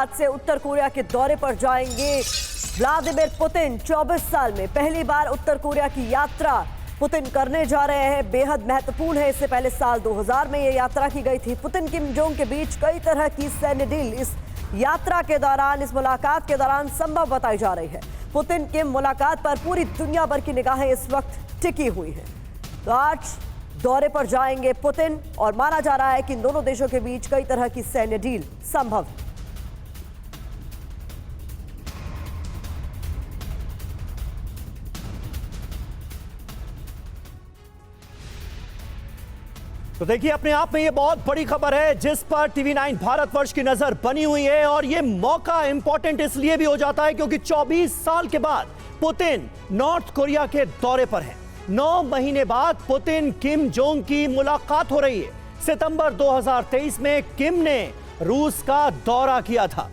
बाद से उत्तर कोरिया के दौरे पर जाएंगे व्लादिमीर पुतिन। 24 साल में पहली बार उत्तर कोरिया की यात्रा पुतिन करने जा रहे हैं। बेहद महत्वपूर्ण है। इससे पहले साल 2000 में यह यात्रा की गई थी। पुतिन किम जोंग के बीच कई तरह की सैन्य डील इस यात्रा के दौरान, इस मुलाकात के दौरान संभव बताई जा रही है। पुतिन किम मुलाकात पर पूरी दुनिया भर की निगाहें इस वक्त टिकी हुई हैं। तो आज दौरे पर जाएंगे पुतिन और माना जा रहा है कि इन दोनों देशों के बीच कई तरह की सैन्य डील संभव है। तो देखिए, अपने आप में ये बहुत बड़ी खबर है जिस पर टीवी9 भारतवर्ष की नजर बनी हुई है। और ये मौका इंपॉर्टेंट इसलिए भी हो जाता है क्योंकि 24 साल के बाद पुतिन नॉर्थ कोरिया के दौरे पर हैं। 9 महीने बाद पुतिन किम जोंग की मुलाकात हो रही है। सितंबर 2023 में किम ने रूस का दौरा किया था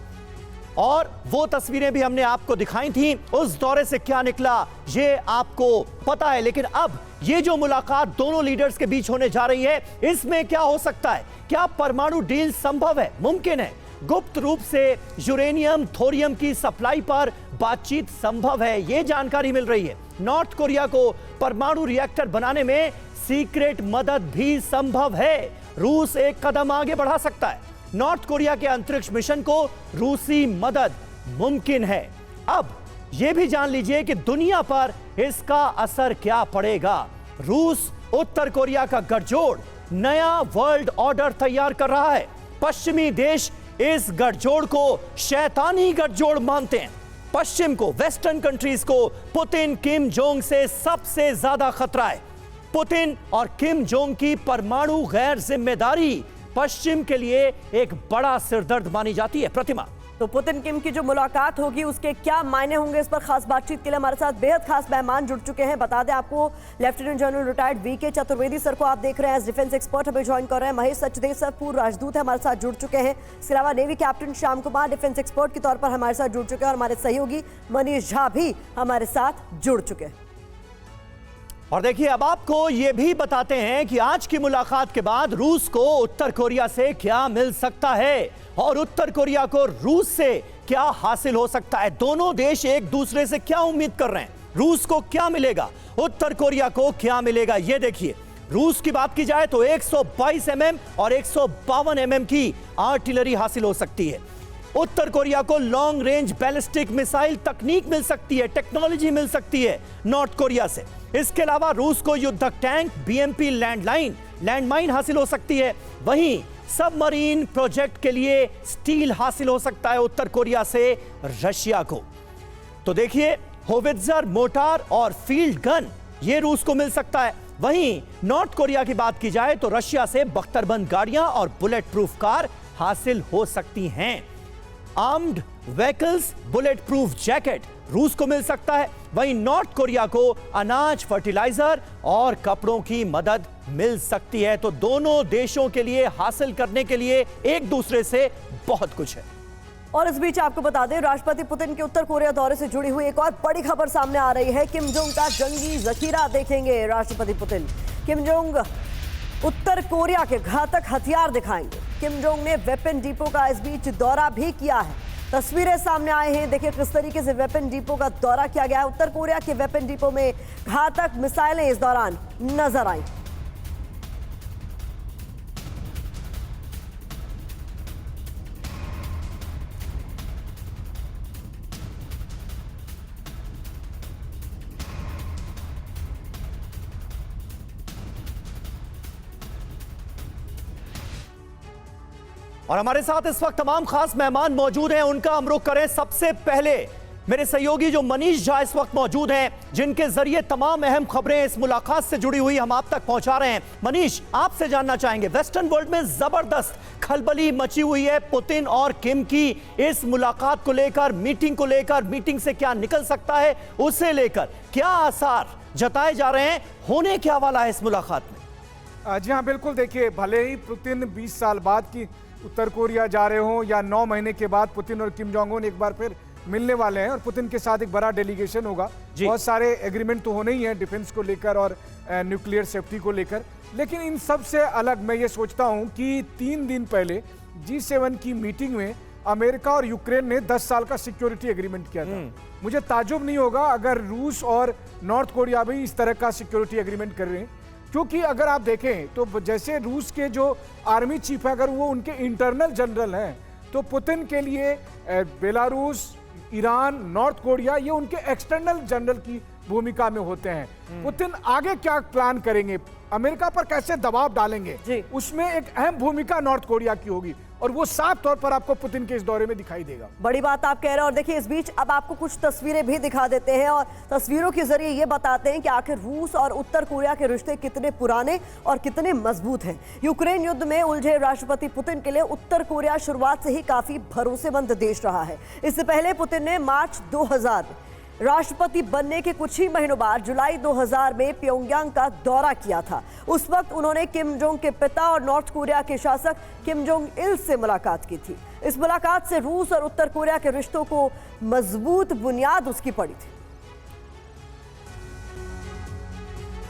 और वो तस्वीरें भी हमने आपको दिखाई थी। उस दौरे से क्या निकला ये आपको पता है, लेकिन अब ये जो मुलाकात दोनों लीडर्स के बीच होने जा रही है, इसमें क्या हो सकता है? क्या परमाणु डील संभव है, मुमकिन है? गुप्त रूप से यूरेनियम थोरियम की सप्लाई पर बातचीत संभव है, ये जानकारी मिल रही है। नॉर्थ कोरिया को परमाणु रिएक्टर बनाने में सीक्रेट मदद भी संभव है। रूस एक कदम आगे बढ़ा सकता है। नॉर्थ कोरिया के अंतरिक्ष मिशन को रूसी मदद मुमकिन है। अब यह भी जान लीजिए कि दुनिया पर इसका असर क्या पड़ेगा। रूस उत्तर कोरिया का गठजोड़ नया वर्ल्ड ऑर्डर तैयार कर रहा है। पश्चिमी देश इस गठजोड़ को शैतानी गठजोड़ मानते हैं। पश्चिम को, वेस्टर्न कंट्रीज को पुतिन किम जोंग से सबसे ज्यादा खतरा है। पुतिन और किम जोंग की परमाणु गैर जिम्मेदारी पश्चिम के लिए एक बड़ा सिरदर्द मानी जाती है। प्रतिमा, तो पुतिन किम की जो मुलाकात होगी उसके क्या मायने होंगे, इस पर खास बातचीत के लिए हमारे साथ बेहद खास मेहमान जुड़ चुके हैं। बता दें आपको, lieutenant general retired V K Chaturvedi sir को आप देख रहे हैं, एज डिफेंस एक्सपर्ट हमें ज्वाइन कर रहे हैं। महेश सचदेव सर पूर्व राजदूत है, हमारे साथ जुड़ चुके हैं। इसके अलावा navy captain Shyam Kumar defence expert के तौर पर हमारे साथ जुड़ चुके हैं और हमारे सहयोगी मनीष झा भी हमारे साथ जुड़ चुके हैं। और देखिए, अब आपको यह भी बताते हैं कि आज की मुलाकात के बाद रूस को उत्तर कोरिया से क्या मिल सकता है और उत्तर कोरिया को रूस से क्या हासिल हो सकता है। दोनों देश एक दूसरे से क्या उम्मीद कर रहे हैं, रूस को क्या मिलेगा, उत्तर कोरिया को क्या मिलेगा। यह देखिए, रूस की बात की जाए तो 122 mm और 152 mm की आर्टिलरी हासिल हो सकती है। उत्तर कोरिया को लॉन्ग रेंज बैलिस्टिक मिसाइल तकनीक मिल सकती है, टेक्नोलॉजी मिल सकती है नॉर्थ कोरिया से। इसके अलावा रूस को युद्धक टैंक, बीएमपी लैंडमाइन हासिल हो सकती है। वहीं सबमरीन प्रोजेक्ट के लिए स्टील हासिल हो सकता है उत्तर कोरिया से रशिया को। तो देखिए, होवित्जर मोटार और फील्ड गन ये रूस को मिल सकता है। वहीं नॉर्थ कोरिया की बात की जाए तो रशिया से बख्तरबंद गाड़ियां और बुलेट प्रूफ कार हासिल हो सकती हैं। Armed vehicles, bullet proof jacket रूस को मिल सकता है। वहीं नॉर्थ कोरिया को अनाज, फर्टिलाइजर और कपड़ों की मदद मिल सकती है। तो दोनों देशों के लिए हासिल करने के लिए एक दूसरे से बहुत कुछ है। और इस बीच आपको बता दें, राष्ट्रपति पुतिन के उत्तर कोरिया दौरे से जुड़ी हुई एक और बड़ी खबर सामने आ रही है। किम जोंग का जंगी जखीरा देखेंगे राष्ट्रपति पुतिन। किम जोंग उत्तर कोरिया के घातक हथियार दिखाएंगे। किम जोंग ने वेपन डिपो का इस बीच दौरा भी किया है। तस्वीरें सामने आए हैं, देखिए किस तरीके से वेपन डिपो का दौरा किया गया है। उत्तर कोरिया के वेपन डिपो में घातक मिसाइलें इस दौरान नजर आई। और हमारे साथ इस वक्त तमाम खास मेहमान मौजूद हैं, उनका हम रुख करें। सबसे पहले मेरे सहयोगी जो मनीष झा इस वक्त मौजूद हैं, जिनके जरिए तमाम अहम खबरें इस मुलाकात से जुड़ी हुई हम आप तक पहुंचा रहे हैं। मनीष, आपसे जानना चाहेंगे, वेस्टर्न वर्ल्ड में जबरदस्त खलबली मची हुई है पुतिन और किम की इस मुलाकात को लेकर, मीटिंग को लेकर, मीटिंग से क्या निकल सकता है उसे लेकर क्या आसार जताए जा रहे हैं, होने क्या वाला है इस मुलाकात में? जी हाँ, बिल्कुल। देखिए, भले ही पुतिन 20 साल बाद की उत्तर कोरिया जा रहे हों या 9 महीने के बाद पुतिन और किम जोंग उन एक बार फिर मिलने वाले हैं और पुतिन के साथ एक बड़ा डेलीगेशन होगा। बहुत सारे एग्रीमेंट तो होने ही हैं डिफेंस को लेकर और न्यूक्लियर सेफ्टी को लेकर। लेकिन इन सब से अलग मैं ये सोचता हूँ कि 3 दिन पहले G7 की मीटिंग में अमेरिका और यूक्रेन ने 10 साल का सिक्योरिटी एग्रीमेंट किया था। मुझे ताजुब नहीं होगा अगर रूस और नॉर्थ कोरिया भी इस तरह का सिक्योरिटी एग्रीमेंट कर रहे हैं, क्योंकि अगर आप देखें तो जैसे रूस के जो आर्मी चीफ है अगर वो उनके इंटरनल जनरल हैं, तो पुतिन के लिए बेलारूस, ईरान, नॉर्थ कोरिया ये उनके एक्सटर्नल जनरल की भूमिका में होते हैं। पुतिन आगे क्या प्लान करेंगे, अमेरिका पर कैसे दबाव डालेंगे, उसमें एक अहम भूमिका नॉर्थ कोरिया की होगी और वो साफ तौर पर आपको पुतिन के इस दौरे में दिखाई देगा। बड़ी बात आप कह रहे हैं। और देखिए इस बीच अब आपको कुछ तस्वीरें भी दिखा देते हैं और तस्वीरों के जरिए ये बताते हैं कि आखिर रूस और उत्तर कोरिया के रिश्ते कितने पुराने और कितने मजबूत हैं। यूक्रेन युद्ध में उलझे राष्ट्रपति पुतिन के लिए उत्तर कोरिया शुरुआत से ही काफी भरोसेमंद देश रहा है। इससे पहले पुतिन ने मार्च 2000 राष्ट्रपति बनने के कुछ ही महीनों बाद जुलाई 2000 में प्योंगयांग का दौरा किया था। उस वक्त उन्होंने किम जोंग के पिता और नॉर्थ कोरिया के शासक किम जोंग इल से मुलाकात की थी। इस मुलाकात से रूस और उत्तर कोरिया के रिश्तों को मजबूत बुनियाद उसकी पड़ी थी।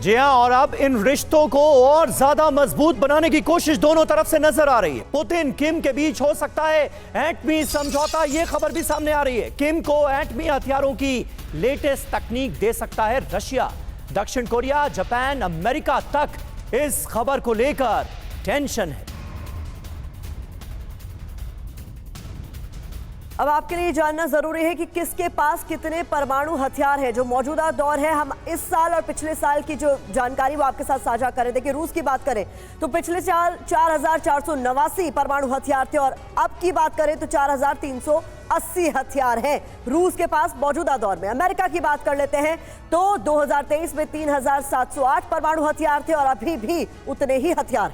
जी हां, और अब इन रिश्तों को और ज्यादा मजबूत बनाने की कोशिश दोनों तरफ से नजर आ रही है। पुतिन किम के बीच हो सकता है एटमी समझौता, यह खबर भी सामने आ रही है। किम को एटमी हथियारों की लेटेस्ट तकनीक दे सकता है रशिया। दक्षिण कोरिया, जापान, अमेरिका तक इस खबर को लेकर टेंशन है। अब आपके लिए जानना जरूरी है कि किसके पास कितने परमाणु हथियार हैं। जो मौजूदा दौर है, हम इस साल और पिछले साल की जो जानकारी वो आपके साथ साझा करें। देखिए रूस की बात करें तो पिछले साल 4489 परमाणु हथियार थे और अब की बात करें तो 4380 हथियार हैं रूस के पास मौजूदा दौर में। अमेरिका की बात कर लेते हैं तो 2023 में 3708 परमाणु हथियार थे और अभी भी उतने ही हथियार।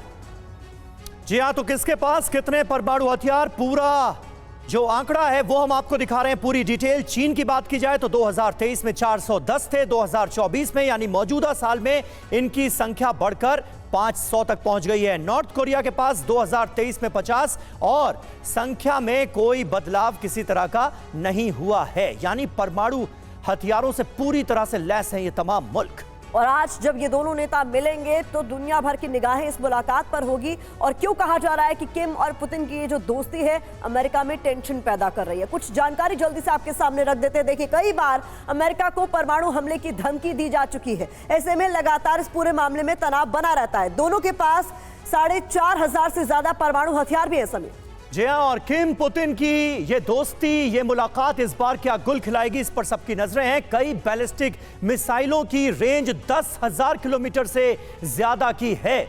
जी हां, तो किसके पास कितने परमाणु हथियार, पूरा जो आंकड़ा है वो हम आपको दिखा रहे हैं, पूरी डिटेल। चीन की बात की जाए तो 2023 में 410 थे, 2024 में यानी मौजूदा साल में इनकी संख्या बढ़कर 500 तक पहुंच गई है। नॉर्थ कोरिया के पास 2023 में 50 और संख्या में कोई बदलाव किसी तरह का नहीं हुआ है, यानी परमाणु हथियारों से पूरी तरह से लैस हैं ये तमाम मुल्क। और आज जब ये दोनों नेता मिलेंगे तो दुनिया भर की निगाहें इस मुलाकात पर होगी। और क्यों कहा जा रहा है कि किम और पुतिन की ये जो दोस्ती है अमेरिका में टेंशन पैदा कर रही है, कुछ जानकारी जल्दी से आपके सामने रख देते हैं। देखिए कई बार अमेरिका को परमाणु हमले की धमकी दी जा चुकी है, ऐसे में लगातार इस पूरे मामले में तनाव बना रहता है। दोनों के पास 4500 से ज्यादा परमाणु हथियार भी है समीर। जी हां, और किम पुतिन की ये दोस्ती, ये मुलाकात इस बार क्या गुल खिलाएगी, इस पर सबकी नजरें हैं। कई बैलिस्टिक मिसाइलों की रेंज 10,000 किलोमीटर से ज्यादा की है।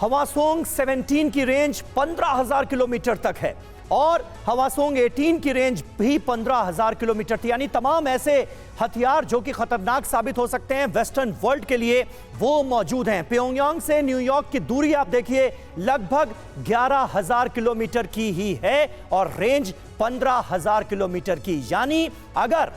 हवासोंग 17 की रेंज 15,000 किलोमीटर तक है और हवासोंग 18 की रेंज भी 15,000 किलोमीटर थी। यानी तमाम ऐसे हथियार जो कि खतरनाक साबित हो सकते हैं वेस्टर्न वर्ल्ड के लिए, वो मौजूद हैं। प्योंगयांग से न्यूयॉर्क की दूरी आप देखिए लगभग 11,000 किलोमीटर की ही है और रेंज 15,000 किलोमीटर की। यानी अगर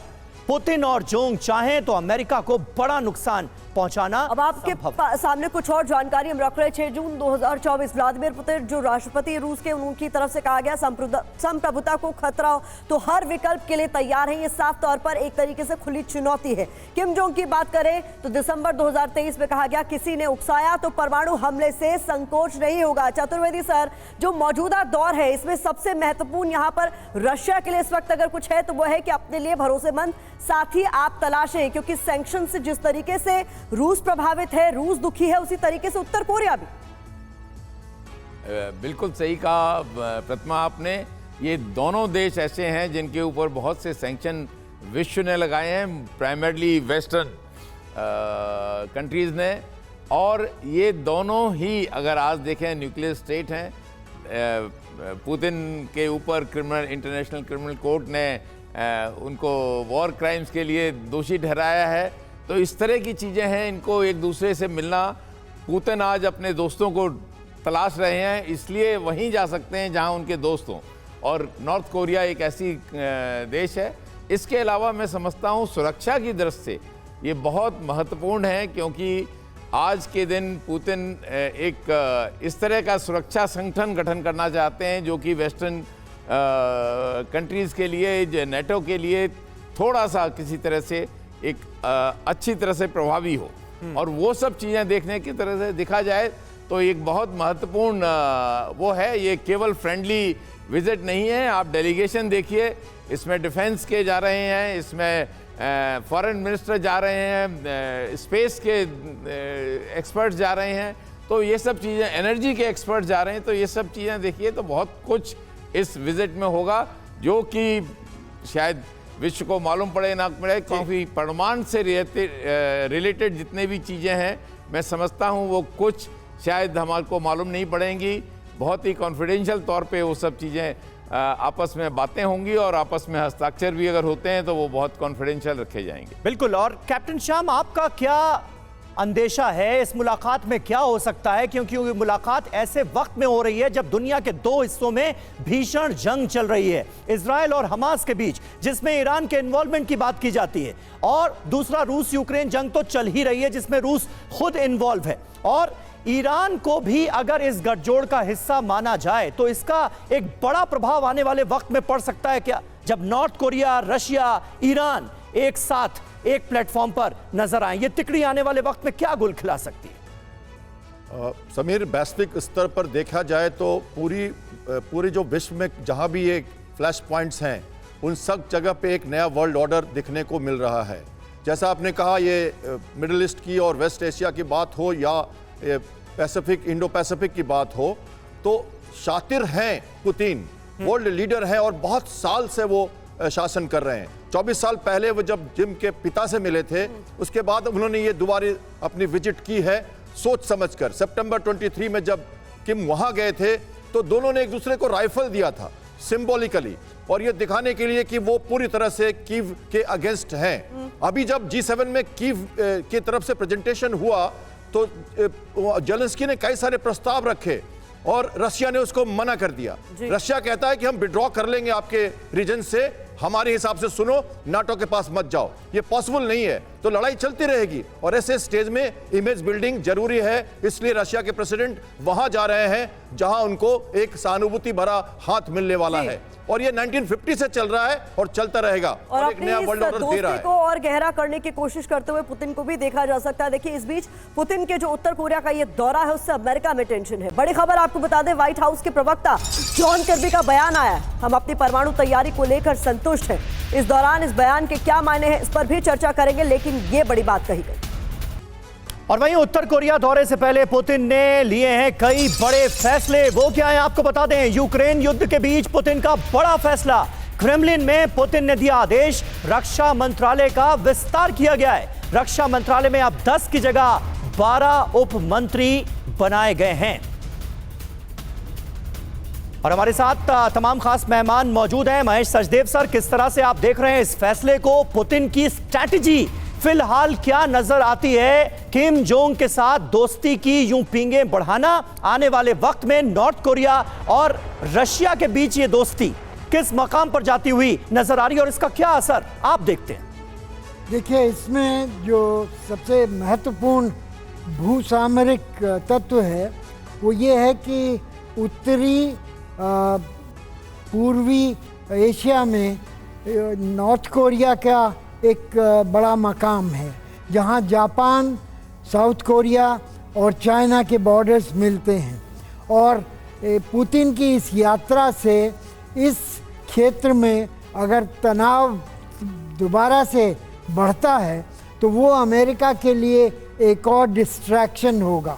पुतिन और जोंग चाहें तो अमेरिका को बड़ा नुकसान पहुंचाना। अब आपके सामने कुछ और जानकारी हम रख रहे हैं। 6 जून 2024 व्लादिमीर पुतिन जो राष्ट्रपति रूस के, उनकी तरफ से कहा गया संप्रभुता को खतरा हो तो हर विकल्प के लिए तैयार हैं। ये साफ तौर पर एक तरीके से खुली चुनौती है। किम जोंग की बात करें तो दिसंबर 2023 में कहा गया किसी ने उकसाया तो परमाणु हमले से संकोच नहीं होगा। चतुर्वेदी सर, जो मौजूदा दौर है इसमें सबसे महत्वपूर्ण यहाँ पर रशिया के लिए इस वक्त अगर कुछ है तो वो है कि अपने लिए भरोसेमंद साथी आप तलाशें, क्योंकि सैंक्शन से जिस तरीके से रूस प्रभावित है, रूस दुखी है, उसी तरीके से उत्तर कोरिया भी। बिल्कुल सही कहा प्रतिमा आपने। ये दोनों देश ऐसे हैं जिनके ऊपर बहुत से सैंक्शन विश्व ने लगाए हैं, प्राइमरली वेस्टर्न कंट्रीज ने। और ये दोनों ही अगर आज देखें न्यूक्लियर स्टेट हैं। पुतिन के ऊपर इंटरनेशनल क्रिमिनल कोर्ट ने उनको वॉर क्राइम्स के लिए दोषी ठहराया है। तो इस तरह की चीज़ें हैं, इनको एक दूसरे से मिलना। पुतिन आज अपने दोस्तों को तलाश रहे हैं, इसलिए वहीं जा सकते हैं जहां उनके दोस्त हों, और नॉर्थ कोरिया एक ऐसी देश है। इसके अलावा मैं समझता हूं सुरक्षा की दृष्टि से ये बहुत महत्वपूर्ण है, क्योंकि आज के दिन पुतिन एक इस तरह का सुरक्षा संगठन गठन करना चाहते हैं जो कि वेस्टर्न कंट्रीज़ के लिए, नेटो के लिए थोड़ा सा किसी तरह से एक अच्छी तरह से प्रभावी हो। और वो सब चीज़ें देखने की तरह से देखा जाए तो एक बहुत महत्वपूर्ण वो है। ये केवल फ्रेंडली विजिट नहीं है। आप डेलीगेशन देखिए, इसमें डिफेंस के जा रहे हैं, इसमें फॉरेन मिनिस्टर जा रहे हैं, स्पेस के एक्सपर्ट्स जा रहे हैं, तो ये सब चीज़ें, एनर्जी के एक्सपर्ट्स जा रहे हैं, तो ये सब चीज़ें देखिए तो बहुत कुछ इस विजिट में होगा जो कि शायद विश्व को मालूम पड़े ना पड़े, क्योंकि परमाणु से रिलेटेड जितने भी चीज़ें हैं मैं समझता हूँ वो कुछ शायद हमारे को मालूम नहीं पड़ेंगी। बहुत ही कॉन्फिडेंशियल तौर पे वो सब चीज़ें आपस में बातें होंगी और आपस में हस्ताक्षर भी अगर होते हैं तो वो बहुत कॉन्फिडेंशियल रखे जाएंगे। बिल्कुल। और कैप्टन श्याम, आपका क्या अंदेशा है इस मुलाकात में क्या हो सकता है, क्योंकि ये मुलाकात ऐसे वक्त में हो रही है जब दुनिया के दो हिस्सों में भीषण जंग चल रही है, इजराइल और हमास के बीच, जिसमें ईरान के इन्वॉल्वमेंट की बात की जाती है, और दूसरा रूस यूक्रेन जंग तो चल ही रही है जिसमें रूस खुद इन्वॉल्व है, और ईरान को भी अगर इस गठजोड़ का हिस्सा माना जाए तो इसका एक बड़ा प्रभाव आने वाले वक्त में पड़ सकता है क्या, जब नॉर्थ कोरिया, रशिया, ईरान एक साथ एक प्लेटफॉर्म पर नजर आए। ये तिकड़ी आने वाले वक्त में क्या गुल खिला सकती है? समीर, वैश्विक स्तर पर देखा जाए तो पूरी जो विश्व में जहां भी ये फ्लैश पॉइंट्स हैं उन सब जगह पे एक नया वर्ल्ड ऑर्डर दिखने को मिल रहा है। जैसा आपने कहा, ये मिडिल ईस्ट की और वेस्ट एशिया की बात हो या पैसिफिक, इंडो पैसिफिक की बात हो, तो शातिर हैं पुतिन, वर्ल्ड लीडर हैं और बहुत साल से वो शासन कर रहे हैं। 24 साल पहले वो जब जिम के पिता से मिले थे, उसके बाद उन्होंने ये दोबारा अपनी विजिट की है सोच समझकर। सितंबर 23 में जब किम वहां गए थे तो दोनों ने एक दूसरे को राइफल दिया था सिंबॉलिकली, और ये दिखाने के लिए कि वो पूरी तरह से कीव के अगेंस्ट हैं। अभी जब G7 में कीव की तरफ से प्रेजेंटेशन हुआ तो जेलेंस्की ने कई सारे प्रस्ताव रखे और रशिया ने उसको मना कर दिया। रशिया कहता है कि हम विड्रॉ कर लेंगे आपके रीजन से, हमारे हिसाब से सुनो, नाटो के पास मत जाओ। ये पॉसिबल नहीं है, तो लड़ाई चलती रहेगी और ऐसे स्टेज में इमेज बिल्डिंग जरूरी है। इसलिए रशिया के प्रेसिडेंट वहां जा रहे हैं जहां उनको एक सहानुभूति भरा हाथ मिलने वाला है, और ये 1950 से चल रहा है और चलता रहेगा और एक नया वर्ल्ड ऑर्डर दे रहा है। को और गहरा करने की कोशिश करते हुए पुतिन को भी देखा जा सकता है। देखिए, इस बीच पुतिन के जो उत्तर कोरिया का ये दौरा है उससे अमेरिका में टेंशन है। बड़ी खबर आपको बता दें, व्हाइट हाउस के प्रवक्ता जॉन कर्बी का बयान आया है, हम अपनी परमाणु तैयारी को लेकर संतुष्ट हैं। इस दौरान इस बयान के क्या मायने हैं इस पर भी चर्चा करेंगे, लेकिन ये बड़ी बात कही गई। और वहीं उत्तर कोरिया दौरे से पहले पुतिन ने लिए हैं कई बड़े फैसले। वो क्या है आपको बता दें, यूक्रेन युद्ध के बीच पुतिन का बड़ा फैसला। क्रेमलिन में पुतिन ने दिया आदेश, रक्षा मंत्रालय का विस्तार किया गया है। रक्षा मंत्रालय में अब 10 की जगह 12 उप मंत्री बनाए गए हैं। और हमारे साथ तमाम खास मेहमान मौजूद हैं। महेश सचदेव सर, किस तरह से आप देख रहे हैं इस फैसले को? पुतिन की स्ट्रैटेजी फिलहाल क्या नजर आती है? किम जोंग के साथ दोस्ती की यूं पींगें बढ़ाना, आने वाले वक्त में नॉर्थ कोरिया और रशिया के बीच ये दोस्ती किस मकाम पर जाती हुई नजर आ रही है और इसका क्या असर आप देखते हैं? देखिए, इसमें जो सबसे महत्वपूर्ण भूसामरिक तत्व है वो ये है कि उत्तरी पूर्वी एशिया में नॉर्थ कोरिया का एक बड़ा मकाम है, जहां जापान, साउथ कोरिया और चाइना के बॉर्डर्स मिलते हैं। और पुतिन की इस यात्रा से इस क्षेत्र में अगर तनाव दोबारा से बढ़ता है तो वो अमेरिका के लिए एक और डिस्ट्रैक्शन होगा,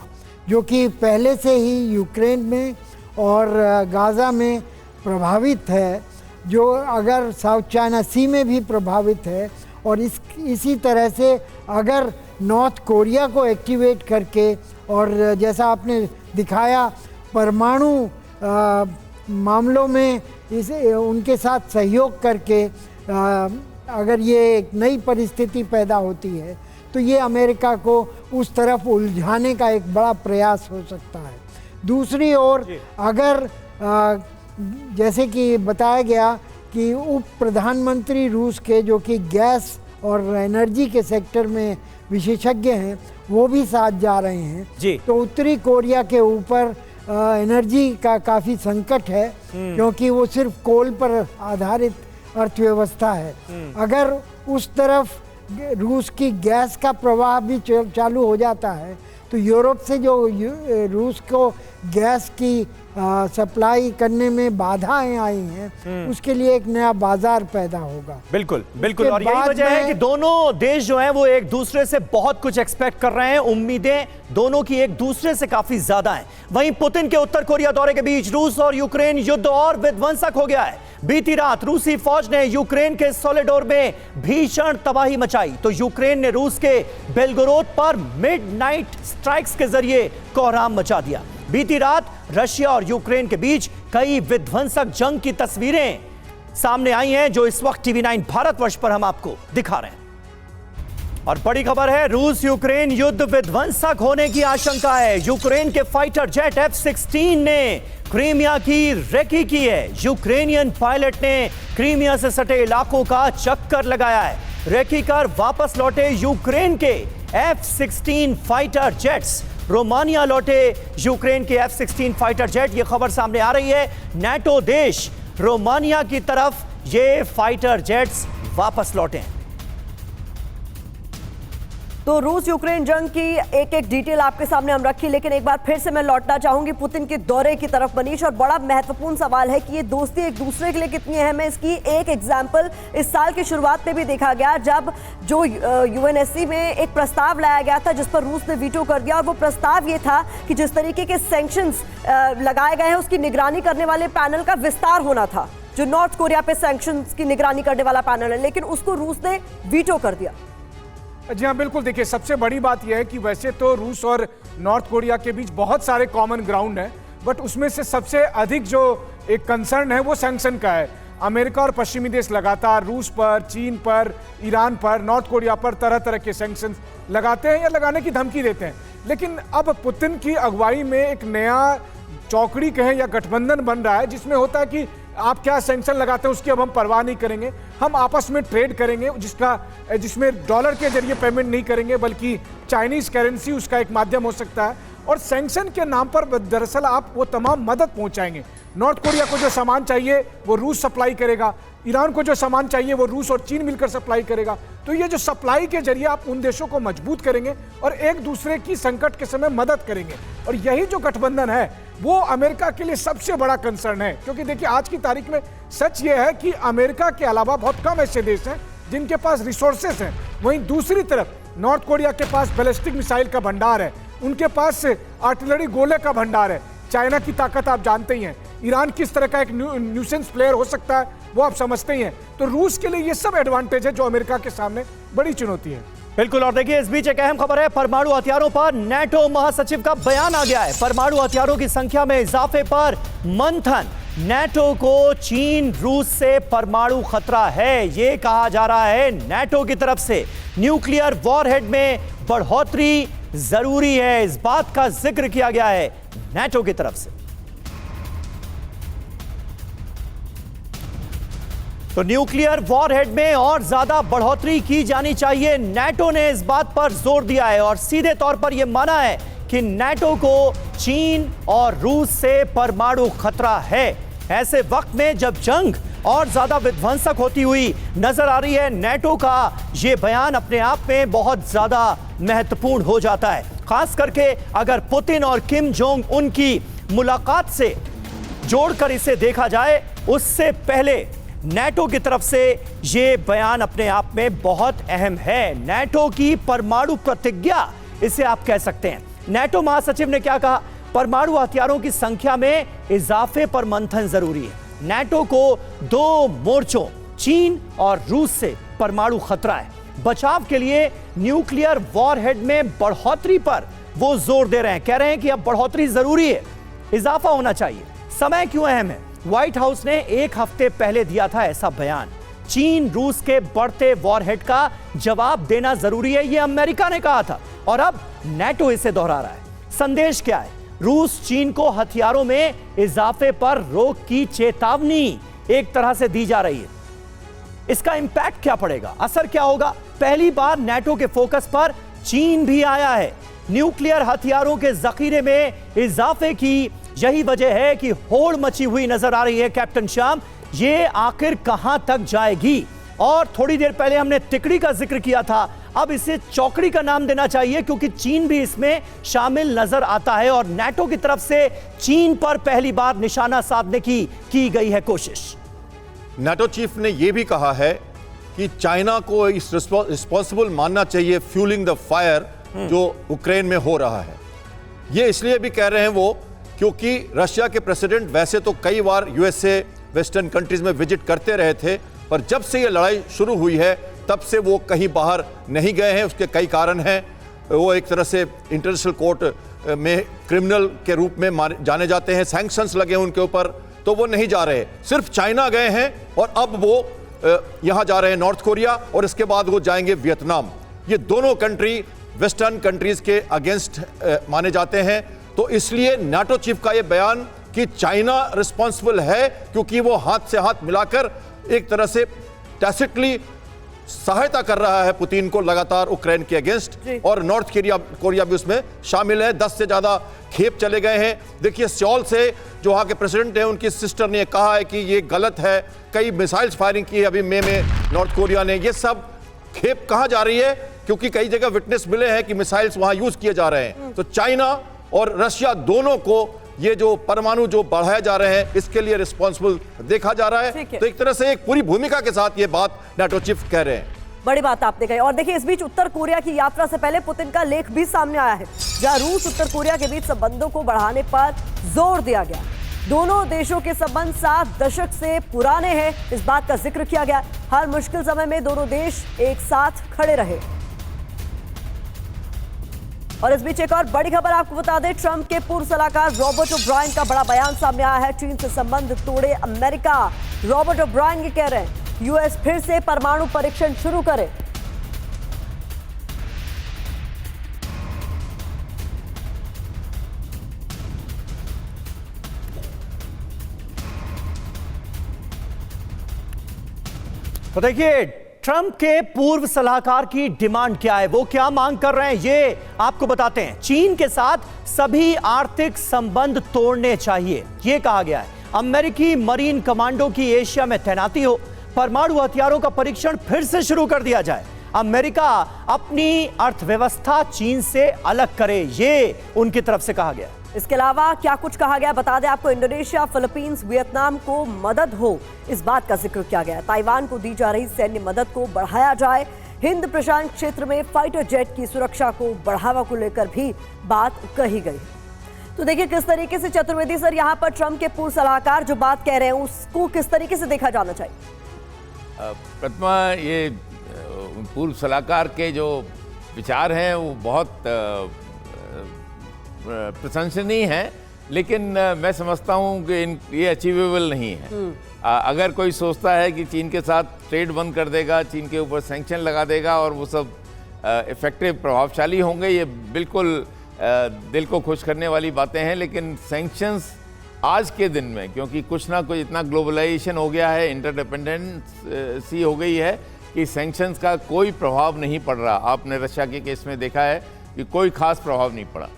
जो कि पहले से ही यूक्रेन में और गाज़ा में प्रभावित है, जो अगर साउथ चाइना सी में भी प्रभावित है। और इसी तरह से अगर नॉर्थ कोरिया को एक्टिवेट करके और जैसा आपने दिखाया परमाणु मामलों में उनके साथ सहयोग करके अगर ये एक नई परिस्थिति पैदा होती है तो ये अमेरिका को उस तरफ उलझाने का एक बड़ा प्रयास हो सकता है। दूसरी ओर अगर जैसे कि बताया गया कि उप प्रधानमंत्री रूस के, जो कि गैस और एनर्जी के सेक्टर में विशेषज्ञ हैं, वो भी साथ जा रहे हैं जी। तो उत्तरी कोरिया के ऊपर एनर्जी का काफ़ी संकट है, क्योंकि वो सिर्फ कोल पर आधारित अर्थव्यवस्था है। अगर उस तरफ रूस की गैस का प्रवाह भी चालू हो जाता है तो यूरोप से जो रूस को गैस की सप्लाई करने में बाधाएं आई हैं, उसके लिए एक नया बाजार पैदा होगा। बिल्कुल बिल्कुल, और यही बाद वजह है में- कि दोनों देश जो हैं वो एक दूसरे से बहुत कुछ एक्सपेक्ट कर रहे हैं। उम्मीदें दोनों की एक दूसरे से काफी ज्यादा हैं। वहीं पुतिन के उत्तर कोरिया दौरे के बीच रूस और यूक्रेन युद्ध और विध्वंसक हो गया है। बीती रात रूसी फौज ने यूक्रेन के सोलेडोर में भीषण तबाही मचाई, तो यूक्रेन ने रूस के बेलगोरोद पर मिडनाइट स्ट्राइक्स के जरिए कोहराम मचा दिया। बीती रात रशिया और यूक्रेन के बीच कई विध्वंसक जंग की तस्वीरें सामने आई हैं, जो इस वक्त टीवी 9 भारतवर्ष पर हम आपको दिखा रहे हैं। और बड़ी खबर है, रूस यूक्रेन युद्ध विध्वंसक होने की आशंका है। यूक्रेन के फाइटर जेट F-16 ने क्रीमिया की रेकी की है। यूक्रेनियन पायलट ने क्रीमिया से सटे इलाकों का चक्कर लगाया है। रेकी कर वापस लौटे यूक्रेन के F-16 फाइटर जेट्स। रोमानिया लौटे यूक्रेन के F-16 फाइटर जेट। यह खबर सामने आ रही है, नाटो देश रोमानिया की तरफ ये फाइटर जेट्स वापस लौटे हैं। तो रूस यूक्रेन जंग की एक एक डिटेल आपके सामने हम रखी, लेकिन एक बार फिर से मैं लौटना चाहूंगी पुतिन के दौरे की तरफ मनीष। और बड़ा महत्वपूर्ण सवाल है कि ये दोस्ती एक दूसरे के लिए कितनी अहम है। इसकी एक एग्जाम्पल इस साल की शुरुआत में भी देखा गया, जब जो यूएनएससी में एक प्रस्ताव लाया गया था जिस पर रूस ने वीटो कर दिया। और वो प्रस्ताव ये था कि जिस तरीके के सैंक्शंस लगाए गए हैं उसकी निगरानी करने वाले पैनल का विस्तार होना था, जो नॉर्थ कोरिया पे सैंक्शंस की निगरानी करने वाला पैनल है, लेकिन उसको रूस ने वीटो कर दिया। जी हाँ, बिल्कुल। देखिए, सबसे बड़ी बात यह है कि वैसे तो रूस और नॉर्थ कोरिया के बीच बहुत सारे कॉमन ग्राउंड हैं, बट उसमें से सबसे अधिक जो एक कंसर्न है वो सैंक्शन का है। अमेरिका और पश्चिमी देश लगातार रूस पर, चीन पर, ईरान पर, नॉर्थ कोरिया पर तरह तरह के सैंक्शन लगाते हैं या लगाने की धमकी देते हैं। लेकिन अब पुतिन की अगुवाई में एक नया चौकड़ी कहें या गठबंधन बन रहा है, जिसमें होता है कि आप क्या सैंक्शन लगाते हैं उसकी अब हम परवाह नहीं करेंगे, हम आपस में ट्रेड करेंगे जिसमें डॉलर के जरिए पेमेंट नहीं करेंगे बल्कि चाइनीज करेंसी उसका एक माध्यम हो सकता है। और सैंक्शन के नाम पर दरअसल आप वो तमाम मदद पहुंचाएंगे। नॉर्थ कोरिया को जो सामान चाहिए वो रूस सप्लाई करेगा, ईरान को जो सामान चाहिए वो रूस और चीन मिलकर सप्लाई करेगा। तो ये जो सप्लाई के जरिए आप उन देशों को मजबूत करेंगे और एक दूसरे की संकट के समय मदद करेंगे। और यही जो गठबंधन है वो अमेरिका के लिए सबसे बड़ा कंसर्न है, क्योंकि देखिए आज की तारीख में सच ये है कि अमेरिका के अलावा बहुत कम ऐसे देश हैं जिनके पास रिसोर्सेस हैं। वहीं दूसरी तरफ नॉर्थ कोरिया के पास बैलिस्टिक मिसाइल का भंडार है, उनके पास आर्टिलरी गोले का भंडार है। चाइना की ताकत आप जानते ही हैं। ईरान किस तरह का एक न्यूसेंस प्लेयर हो सकता है वो आप समझते ही हैं। तो रूस के लिए ये सब एडवांटेज है जो अमेरिका के सामने बड़ी चुनौती है। बिल्कुल। और देखिए, इस बीच एक अहम खबर है, परमाणु हथियारों पर नाटो महासचिव का बयान आ गया है। परमाणु हथियारों की संख्या में इजाफे पर मंथन। नाटो को चीन रूस से परमाणु खतरा है, ये कहा जा रहा है नाटो की तरफ से। न्यूक्लियर वॉरहेड में बढ़ोतरी जरूरी है, इस बात का जिक्र किया गया है नाटो की तरफ से। तो न्यूक्लियर वॉरहेड में और ज्यादा बढ़ोतरी की जानी चाहिए, नाटो ने इस बात पर जोर दिया है और सीधे तौर पर यह माना है कि नाटो को चीन और रूस से परमाणु खतरा है। ऐसे वक्त में जब जंग और ज्यादा विध्वंसक होती हुई नजर आ रही है, नाटो का यह बयान अपने आप में बहुत ज्यादा महत्वपूर्ण हो जाता है। खास करके अगर पुतिन और किम जोंग उन की मुलाकात से जोड़कर इसे देखा जाए, उससे पहले नाटो की तरफ से यह बयान अपने आप में बहुत अहम है। नाटो की परमाणु प्रतिज्ञा इसे आप कह सकते हैं। नाटो महासचिव ने क्या कहा? परमाणु हथियारों की संख्या में इजाफे पर मंथन जरूरी है। नाटो को दो मोर्चों चीन और रूस से परमाणु खतरा है। बचाव के लिए न्यूक्लियर वॉरहेड में बढ़ोतरी पर वो जोर दे रहे हैं, कह रहे हैं कि अब बढ़ोतरी जरूरी है, इजाफा होना चाहिए। समय क्यों अहम है? व्हाइट हाउस ने एक हफ्ते पहले दिया था ऐसा बयान। चीन रूस के बढ़ते वॉरहेड का जवाब देना जरूरी है, यह अमेरिका ने कहा था और अब नाटो इसे दोहरा रहा है। संदेश क्या है? रूस चीन को हथियारों में इजाफे पर रोक की चेतावनी एक तरह से दी जा रही है। इसका इंपैक्ट क्या पड़ेगा, असर क्या होगा? पहली बार नाटो के फोकस पर चीन भी आया है। न्यूक्लियर हथियारों के जखीरे में इजाफे की यही वजह है कि होड़ मची हुई नजर आ रही है। कैप्टन श्याम, ये आखिर कहां तक जाएगी? और थोड़ी देर पहले हमने तिकड़ी का जिक्र किया था, अब इसे चौकड़ी का नाम देना चाहिए क्योंकि चीन भी इसमें शामिल नजर आता है और नाटो की तरफ से चीन पर पहली बार निशाना साधने की गई है कोशिश। नाटो चीफ ने यह भी कहा है कि चाइना को इस रिस्पॉन्सिबल मानना चाहिए फ्यूलिंग द फायर जो यूक्रेन में हो रहा है। ये इसलिए भी कह रहे हैं वो क्योंकि रशिया के प्रेसिडेंट वैसे तो कई बार यूएसए वेस्टर्न कंट्रीज में विजिट करते रहे थे, पर जब से ये लड़ाई शुरू हुई है तब से वो कहीं बाहर नहीं गए हैं। उसके कई कारण हैं। वो एक तरह से इंटरनेशनल कोर्ट में क्रिमिनल के रूप में जाने जाते हैं, सैंक्शंस लगे हैं उनके ऊपर, तो वो नहीं जा रहे। सिर्फ चाइना गए हैं और अब वो यहाँ जा रहे हैं नॉर्थ कोरिया और इसके बाद वो जाएंगे वियतनाम। ये दोनों कंट्री वेस्टर्न कंट्रीज के अगेंस्ट माने जाते हैं। तो इसलिए नाटो चीफ का ये बयान कि चाइना रिस्पॉन्सिबल है क्योंकि वो हाथ से हाथ मिलाकर एक तरह से टैसिटली सहायता कर रहा है पुतिन को लगातार यूक्रेन के अगेंस्ट, और नॉर्थ कोरिया भी उसमें शामिल है। 10 से ज्यादा खेप चले गए हैं। देखिए सियोल से जो वहां के प्रेसिडेंट हैं उनकी सिस्टर ने कहा है कि ये गलत है। कई मिसाइल्स फायरिंग की है अभी मई में नॉर्थ कोरिया ने। ये सब खेप कहां जा रही है क्योंकि कई जगह विटनेस मिले हैं कि मिसाइल्स वहां यूज किए जा रहे हैं। तो चाइना और रशिया दोनों को ये जो परमाणु जो बढ़ाए जा रहे हैं इसके लिए रिस्पॉन्सिबल देखा जा रहा है। तो एक तरह से एक पूरी भूमिका के साथ ये बात नाटो चीफ कह रहे हैं। बड़ी बात आपने कही। और देखिए इस बीच उत्तर कोरिया की यात्रा से पहले पुतिन का लेख भी सामने आया है जहां रूस उत्तर कोरिया के बीच संबंधों को बढ़ाने पर जोर दिया गया। दोनों देशों के संबंध 7 दशक से पुराने हैं, इस बात का जिक्र किया गया। हर मुश्किल समय में दोनों देश एक साथ खड़े रहे। और इस बीच एक और बड़ी खबर आपको बता दें, ट्रंप के पूर्व सलाहकार रॉबर्ट ओब्रायन का बड़ा बयान सामने आया है। चीन से संबंध तोड़े अमेरिका। रॉबर्ट ओब्रायन ये कह रहे हैं यूएस फिर से परमाणु परीक्षण शुरू करे। तो देखिए ट्रंप के पूर्व सलाहकार की डिमांड क्या है, वो क्या मांग कर रहे हैं, ये आपको बताते हैं। चीन के साथ सभी आर्थिक संबंध तोड़ने चाहिए, ये कहा गया है। अमेरिकी मरीन कमांडो की एशिया में तैनाती हो, परमाणु हथियारों का परीक्षण फिर से शुरू कर दिया जाए, अमेरिका अपनी अर्थव्यवस्था चीन से अलग करे, ये उनकी तरफ से कहा गया। इसके अलावा क्या कुछ कहा गया बता दें आपको। इंडोनेशिया, फिलीपींस, वियतनाम को मदद हो, इस बात का जिक्र किया गया। ताइवान को दी जा रही सैन्य मदद को बढ़ाया जाए। हिंद प्रशांत क्षेत्र में फाइटर जेट की सुरक्षा को बढ़ावा को लेकर भी बात कही गई। तो देखिए किस तरीके से चतुर्वेदी सर यहाँ पर ट्रंप के पूर्व सलाहकार जो बात कह रहे हैं उसको किस तरीके से देखा जाना चाहिए। प्रतिमा, ये पूर्व सलाहकार के जो विचार हैं वो बहुत प्रशंसनीय हैं, लेकिन मैं समझता हूँ कि ये अचीवेबल नहीं है। अगर कोई सोचता है कि चीन के साथ ट्रेड बंद कर देगा, चीन के ऊपर सैंक्शन लगा देगा और वो सब इफेक्टिव प्रभावशाली होंगे, ये बिल्कुल दिल को खुश करने वाली बातें हैं। लेकिन सैंक्शंस आज के दिन में, क्योंकि कुछ ना कुछ इतना ग्लोबलाइजेशन हो गया है, इंटरडिपेंडेंसी हो गई है कि सैंक्शंस का कोई प्रभाव नहीं पड़ रहा। आपने रशिया के केस में देखा है कि कोई खास प्रभाव नहीं पड़ा।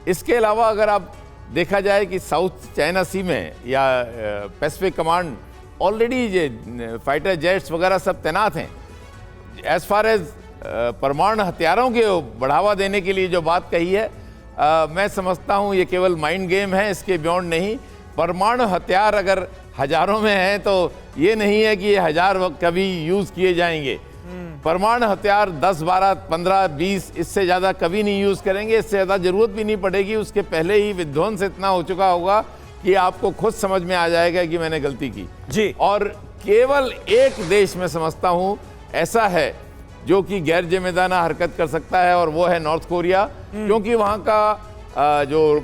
इसके अलावा अगर आप देखा जाए कि साउथ चाइना सी में या पैसिफिक कमांड ऑलरेडी ये फाइटर जेट्स वगैरह सब तैनात हैं। एज फार एज परमाणु हथियारों के बढ़ावा देने के लिए जो बात कही है, मैं समझता हूँ ये केवल माइंड गेम है, इसके बियॉन्ड नहीं। परमाणु हथियार अगर हजारों में हैं तो ये नहीं है कि ये 1000 कभी यूज़ किए जाएंगे। परमाणु हथियार 10, 12, 15, 20 इससे ज़्यादा कभी नहीं यूज़ करेंगे। इससे ज़्यादा ज़रूरत भी नहीं पड़ेगी। उसके पहले ही विध्वंस इतना हो चुका होगा कि आपको खुद समझ में आ जाएगा कि मैंने गलती की जी। और केवल एक देश में समझता हूँ ऐसा है जो कि गैर जिम्मेदाराना हरकत कर सकता है और वो है नॉर्थ कोरिया, क्योंकि वहाँ का जो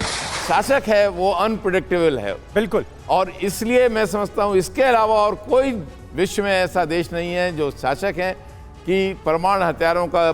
शासक है वो अनप्रेडिक्टेबल है। बिल्कुल। और इसलिए मैं समझता हूँ इसके अलावा और कोई विश्व में ऐसा देश नहीं है जो शासक हैं कि परमाणु हथियारों का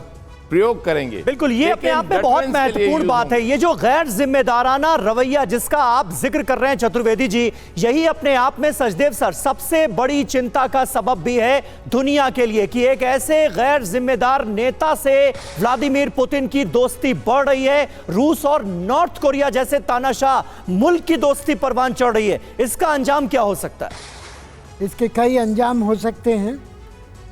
प्रयोग करेंगे। बिल्कुल, ये अपने आप में बहुत महत्वपूर्ण बात है। ये जो गैर जिम्मेदाराना रवैया जिसका आप जिक्र कर रहे हैं चतुर्वेदी जी, यही अपने आप में सचदेव सर सबसे बड़ी चिंता का सबब भी है दुनिया के लिए कि एक ऐसे गैर जिम्मेदार नेता से व्लादिमीर पुतिन की दोस्ती बढ़ रही है। रूस और नॉर्थ कोरिया जैसे तानाशाह मुल्क की दोस्ती परवान चढ़ रही है। इसका अंजाम क्या हो सकता है? इसके कई अंजाम हो सकते हैं।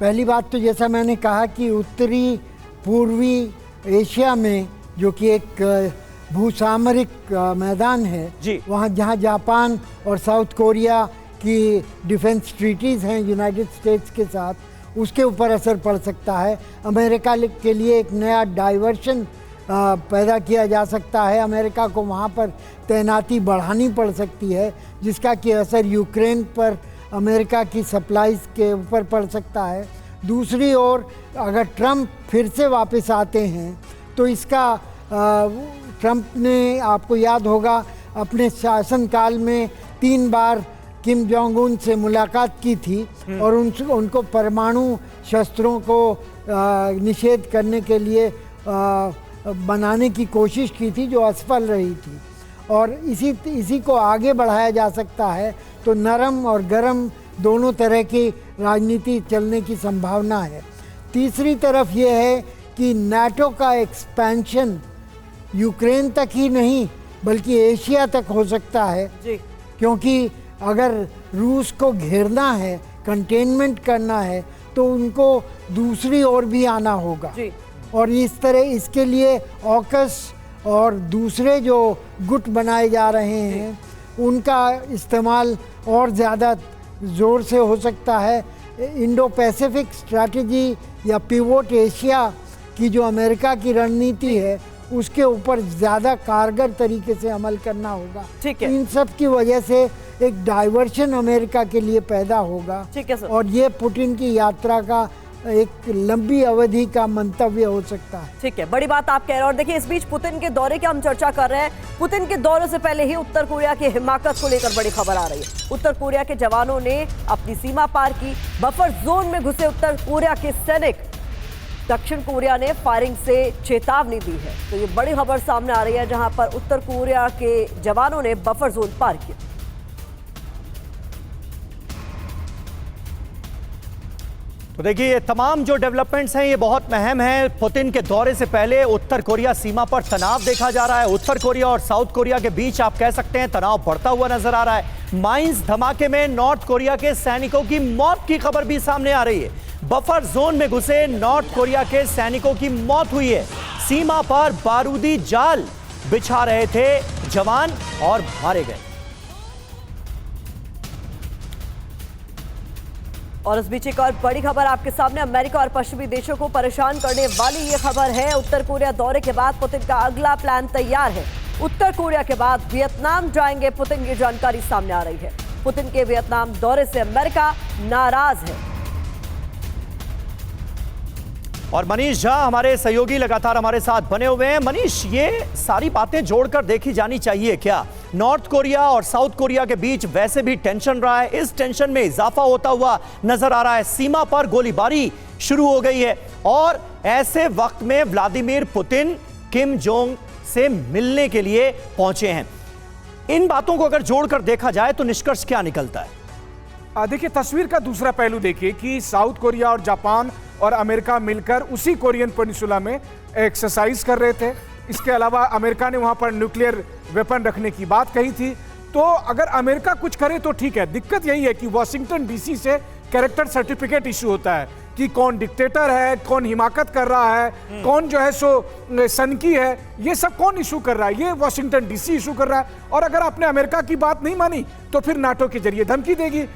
पहली बात तो जैसा मैंने कहा कि उत्तरी पूर्वी एशिया में, जो कि एक भूसामरिक मैदान है, जी। वहाँ जहाँ जापान और साउथ कोरिया की डिफेंस ट्रीटीज़ हैं यूनाइटेड स्टेट्स के साथ, उसके ऊपर असर पड़ सकता है। अमेरिका के लिए एक नया डाइवर्शन पैदा किया जा सकता है। अमेरिका को वहाँ पर तैनाती बढ़ानी पड़ सकती है, जिसका कि असर यूक्रेन पर अमेरिका की सप्लाईज के ऊपर पड़ सकता है। दूसरी ओर अगर ट्रंप फिर से वापस आते हैं तो इसका ट्रंप ने, आपको याद होगा, अपने शासनकाल में 3 बार किम जोंग उन से मुलाकात की थी और उनको परमाणु शस्त्रों को निषेध करने के लिए बनाने की कोशिश की थी, जो असफल रही थी। और इसी को आगे बढ़ाया जा सकता है, तो नरम और गरम दोनों तरह की राजनीति चलने की संभावना है। तीसरी तरफ ये है कि नाटो का एक्सपेंशन यूक्रेन तक ही नहीं बल्कि एशिया तक हो सकता है जी। क्योंकि अगर रूस को घेरना है, कंटेनमेंट करना है, तो उनको दूसरी ओर भी आना होगा जी। और इस तरह इसके लिए ऑकस और दूसरे जो गुट बनाए जा रहे हैं उनका इस्तेमाल और ज़्यादा ज़ोर से हो सकता है। इंडो पैसिफिक स्ट्रैटेजी या पिवोट एशिया की जो अमेरिका की रणनीति है उसके ऊपर ज़्यादा कारगर तरीके से अमल करना होगा। ठीक है। इन सब की वजह से एक डाइवर्शन अमेरिका के लिए पैदा होगा। ठीक है सर। और ये पुतिन की यात्रा का एक लंबी अवधि का मंतव्य हो सकता है। ठीक है, बड़ी बात आप कह रहे हैं। और देखिए, इस बीच पुतिन के दौरे की हम चर्चा कर रहे हैं। पुतिन के दौरे से पहले ही उत्तर कोरिया की हिमाकत को लेकर बड़ी खबर आ रही है। उत्तर कोरिया के जवानों ने अपनी सीमा पार की। बफर जोन में घुसे उत्तर कोरिया के सैनिक, दक्षिण कोरिया ने फायरिंग से चेतावनी दी है। तो ये बड़ी खबर सामने आ रही है, जहां पर उत्तर कोरिया के जवानों ने बफर जोन पार किया। तो देखिए, ये तमाम जो डेवलपमेंट्स हैं ये बहुत अहम हैं। पुतिन के दौरे से पहले उत्तर कोरिया सीमा पर तनाव देखा जा रहा है। उत्तर कोरिया और साउथ कोरिया के बीच आप कह सकते हैं तनाव बढ़ता हुआ नजर आ रहा है। माइंस धमाके में नॉर्थ कोरिया के सैनिकों की मौत की खबर भी सामने आ रही है। बफर जोन में घुसे नॉर्थ कोरिया के सैनिकों की मौत हुई है। सीमा पर बारूदी जाल बिछा रहे थे जवान और मारे गए। और इस बीच एक और बड़ी खबर आपके सामने, अमेरिका और पश्चिमी देशों को परेशान करने वाली ये खबर है। उत्तर कोरिया दौरे के बाद पुतिन का अगला प्लान तैयार है। उत्तर कोरिया के बाद वियतनाम जाएंगे पुतिन, की जानकारी सामने आ रही है। पुतिन के वियतनाम दौरे से अमेरिका नाराज है। और मनीष झा हमारे सहयोगी लगातार हमारे साथ बने हुए हैं। मनीष, ये सारी बातें जोड़कर देखी जानी चाहिए क्या? नॉर्थ कोरिया और साउथ कोरिया के बीच वैसे भी टेंशन रहा है, इस टेंशन में इजाफा होता हुआ नजर आ रहा है। सीमा पर गोलीबारी शुरू हो गई है और ऐसे वक्त में व्लादिमीर पुतिन किम जोंग से मिलने के लिए पहुंचे हैं। इन बातों को अगर जोड़कर देखा जाए तो निष्कर्ष क्या निकलता है? देखिए, तस्वीर का दूसरा पहलू देखिए कि साउथ कोरिया और जापान और अमेरिका मिलकर उसी कोरियन पेनिसुला में एक्सरसाइज कर रहे थे। इसके अलावा अमेरिका ने वहां पर न्यूक्लियर वेपन रखने की बात कही थी। तो अगर अमेरिका कुछ करे तो ठीक है। दिक्कत यही है कि वॉशिंगटन डीसी से कैरेक्टर सर्टिफिकेट इशू होता है कि कौन डिक्टेटर है, कौन हिमाकत कर रहा है, कौन जो है सो सनकी है, ये सब कौन इशू कर रहा है? ये वॉशिंगटन डीसी इशू कर रहा है। और अगर आपने अमेरिका की बात नहीं मानी तो फिर नाटो के जरिए धमकी देगी।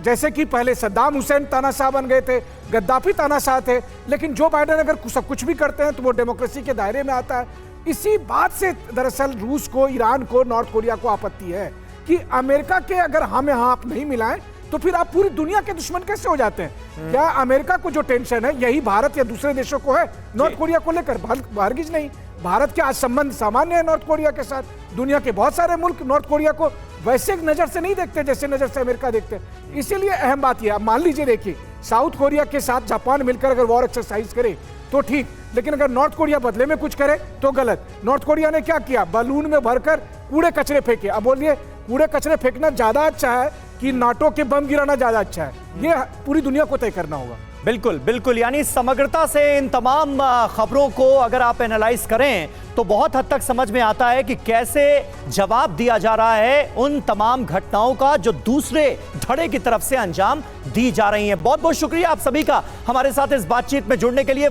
जैसे कि पहले सद्दाम हुसैन तानाशाह बन गए थे, गद्दाफी तानाशाह थे, लेकिन जो बाइडेन अगर सब कुछ भी करते हैं तो वो डेमोक्रेसी के दायरे में आता है। इसी बात से दरअसल रूस को, ईरान को, नॉर्थ कोरिया को आपत्ति है कि अमेरिका के अगर हम यहाँ आप नहीं मिलाएं तो फिर आप पूरी दुनिया के दुश्मन कैसे हो जाते हैं? क्या अमेरिका को जो टेंशन है यही भारत या दूसरे देशों को है नॉर्थ कोरिया को लेकर? हरगिज नहीं। भारत के आज संबंध सामान्य है नॉर्थ कोरिया के साथ। दुनिया के बहुत सारे मुल्क नॉर्थ कोरिया को वैसे एक नजर से नहीं देखते जैसे नजर से अमेरिका देखते हैं। इसीलिए अहम बात यह, मान लीजिए, देखिए, साउथ कोरिया के साथ जापान मिलकर अगर वॉर एक्सरसाइज करे तो ठीक, लेकिन अगर नॉर्थ कोरिया बदले में कुछ करे तो गलत। नॉर्थ कोरिया ने क्या किया? बलून में भरकर कूड़े कचरे फेंके। अब बोलिए, कूड़े कचरे फेंकना ज्यादा अच्छा है कि नाटो के बम गिराना ज्यादा अच्छा है? ये पूरी दुनिया को तय करना होगा। बिल्कुल बिल्कुल, यानी समग्रता से इन तमाम खबरों को अगर आप एनालाइज करें तो बहुत हद तक समझ में आता है कि कैसे जवाब दिया जा रहा है उन तमाम घटनाओं का जो दूसरे धड़े की तरफ से अंजाम दी जा रही हैं। बहुत बहुत शुक्रिया आप सभी का हमारे साथ इस बातचीत में जुड़ने के लिए।